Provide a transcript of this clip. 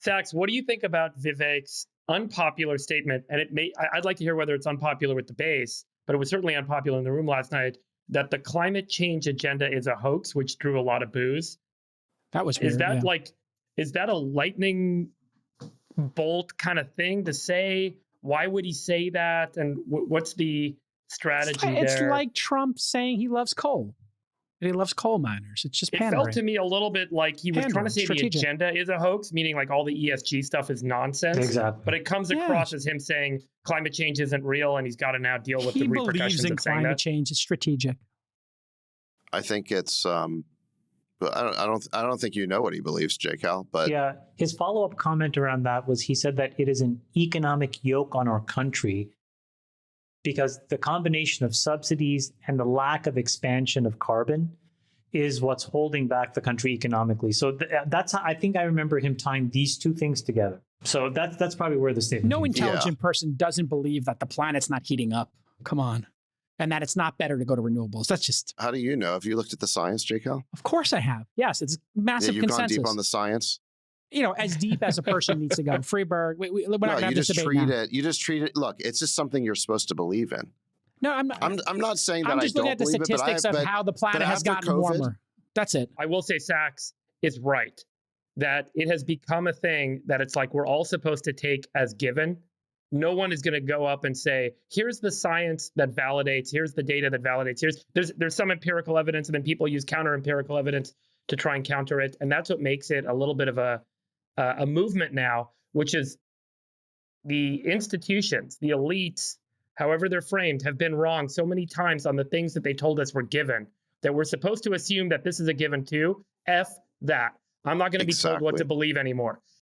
Sachs, what do you think about Vivek's unpopular statement? And I'd like to hear whether it's unpopular with the base, but it was certainly unpopular in the room last night, that the climate change agenda is a hoax, which drew a lot of boos. That was weird. Is that a lightning bolt kind of thing to say? Why would he say that? And what's the strategy there? It's like Trump saying he loves coal. And he loves coal miners. It's just pandering. It felt to me a little bit like he was trying to say the agenda is a hoax, meaning like all the ESG stuff is nonsense. Exactly. But it comes across as him saying climate change isn't real and he's got to now deal with the repercussions of saying that. He believes in climate change. It's strategic. I think it's but I don't think you know what he believes, J. Cal. But yeah, his follow-up comment around that was he said that it is an economic yoke on our country because the combination of subsidies and the lack of expansion of carbon is what's holding back the country economically. So that's how I think I remember him tying these two things together. So that's probably where the statement. No intelligent person doesn't believe that the planet's not heating up. Come on. And that it's not better to go to renewables. That's just... How do you know? Have you looked at the science, J. Cal? Of course I have. Yes, it's massive you've consensus. Gone deep on the science? You know, as deep as a person needs to go. Freeberg, we're not going to have this debate now. You just treat it. Look, it's just something you're supposed to believe in. No, I'm not. I'm not saying that I'm just looking at the statistics of how the planet has gotten warmer. That's it. I will say Sachs is right that it has become a thing that it's like we're all supposed to take as given. No one is going to go up and say, here's the science that validates, here's the data that validates, there's some empirical evidence, and then people use counter-empirical evidence to try and counter it. And that's what makes it a little bit of a movement now, which is the institutions, the elites, however they're framed, have been wrong so many times on the things that they told us were given, that we're supposed to assume that this is a given too. F that. I'm not going to be told what to believe anymore.